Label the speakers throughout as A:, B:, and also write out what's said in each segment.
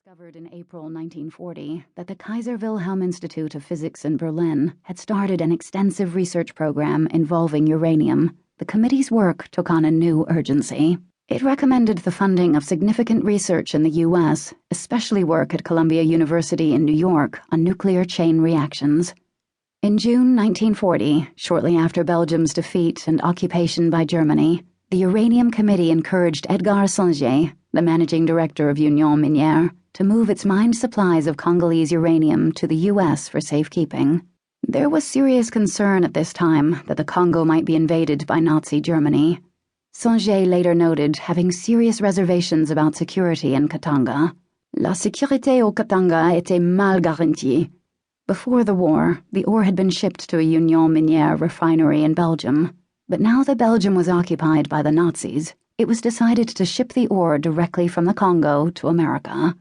A: discovered in April 1940 that the Kaiser Wilhelm Institute of Physics in Berlin had started an extensive research program involving uranium, the committee's work took on a new urgency. It recommended the funding of significant research in the U.S., especially work at Columbia University in New York on nuclear chain reactions. In June 1940, shortly after Belgium's defeat and occupation by Germany, the Uranium Committee encouraged Edgar Songe, the managing director of Union Minière, to move its mined supplies of Congolese uranium to the U.S. for safekeeping. There was serious concern at this time that the Congo might be invaded by Nazi Germany. Songe later noted having serious reservations about security in Katanga. La sécurité au Katanga était mal garantie. Before the war, the ore had been shipped to a Union Minière refinery in Belgium. But now that Belgium was occupied by the Nazis, it was decided to ship the ore directly from the Congo to America.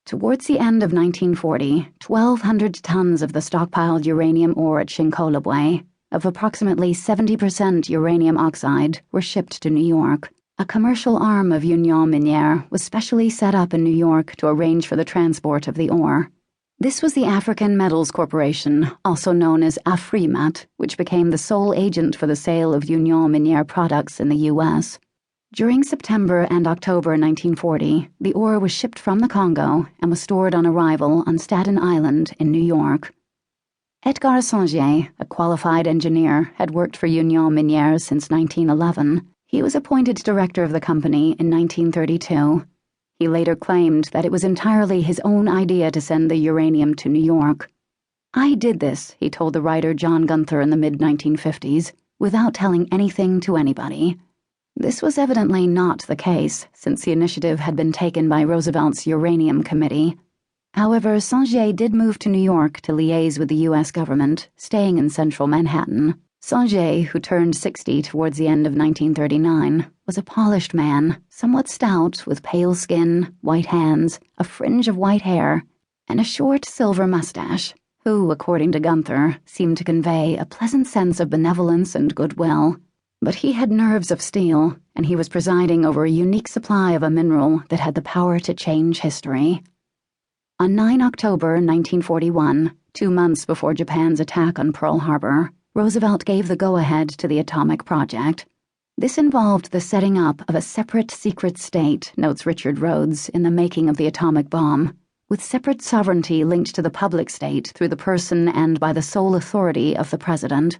A: Towards the end of 1940, 1,200 tons of the stockpiled uranium ore at Shinkolobwe, of approximately 70% uranium oxide, were shipped to New York. A commercial arm of Union Minière was specially set up in New York to arrange for the transport of the ore. This was the African Metals Corporation, also known as Afrimat, which became the sole agent for the sale of Union Minière products in the U.S. During September and October 1940, the ore was shipped from the Congo and was stored on arrival on Staten Island in New York. Edgar Songe, a qualified engineer, had worked for Union Minière since 1911. He was appointed director of the company in 1932. He later claimed that it was entirely his own idea to send the uranium to New York. "I did this," he told the writer John Gunther in the mid-1950s, "without telling anything to anybody." This was evidently not the case, since the initiative had been taken by Roosevelt's Uranium Committee. However, Songe did move to New York to liaise with the U.S. government, staying in central Manhattan. Songe, who turned 60 towards the end of 1939, was a polished man, somewhat stout, with pale skin, white hands, a fringe of white hair, and a short silver mustache, who, according to Gunther, seemed to convey a pleasant sense of benevolence and goodwill. But he had nerves of steel, and he was presiding over a unique supply of a mineral that had the power to change history. On 9 October 1941, 2 months before Japan's attack on Pearl Harbor, Roosevelt gave the go-ahead to the atomic project. This involved the setting up of a separate secret state, notes Richard Rhodes, in the making of the atomic bomb, with separate sovereignty linked to the public state through the person and by the sole authority of the president.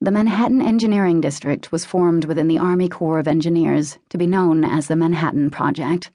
A: The Manhattan Engineering District was formed within the Army Corps of Engineers to be known as the Manhattan Project.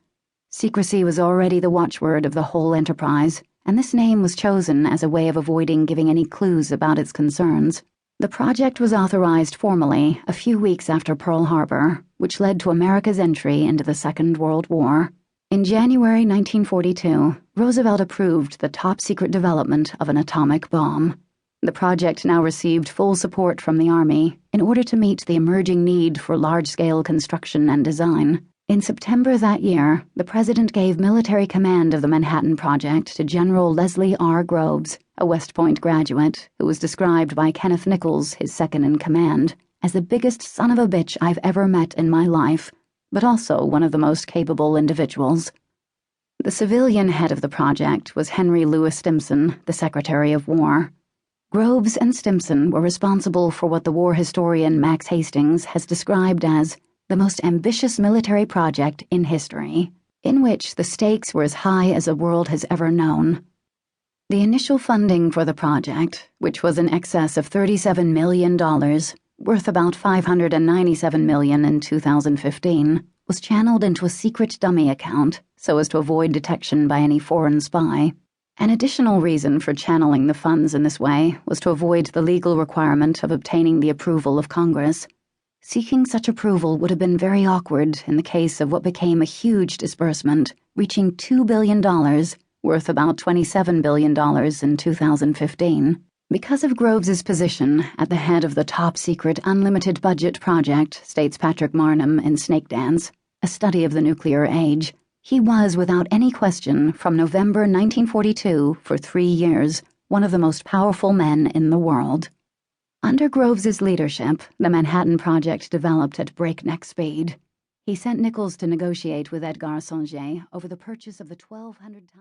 A: Secrecy was already the watchword of the whole enterprise, and this name was chosen as a way of avoiding giving any clues about its concerns. The project was authorized formally a few weeks after Pearl Harbor, which led to America's entry into the Second World War. In January 1942, Roosevelt approved the top-secret development of an atomic bomb. The project now received full support from the Army in order to meet the emerging need for large-scale construction and design. In September that year, the President gave military command of the Manhattan Project to General Leslie R. Groves, a West Point graduate who was described by Kenneth Nichols, his second-in-command, as the biggest son of a bitch I've ever met in my life, but also one of the most capable individuals. The civilian head of the project was Henry Louis Stimson, the Secretary of War. Groves and Stimson were responsible for what the war historian Max Hastings has described as the most ambitious military project in history, in which the stakes were as high as the world has ever known. The initial funding for the project, which was in excess of $37 million, worth about $597 million in 2015, was channeled into a secret dummy account so as to avoid detection by any foreign spy. An additional reason for channeling the funds in this way was to avoid the legal requirement of obtaining the approval of Congress. Seeking such approval would have been very awkward in the case of what became a huge disbursement, reaching $2 billion, worth about $27 billion in 2015. Because of Groves's position at the head of the top-secret unlimited budget project, states Patrick Marnham in Snake Dance, a study of the nuclear age, he was, without any question, from November 1942 for 3 years, one of the most powerful men in the world. Under Groves's leadership, the Manhattan Project developed at breakneck speed. He sent Nichols to negotiate with Edgar Songe over the purchase of the 1,200 tons.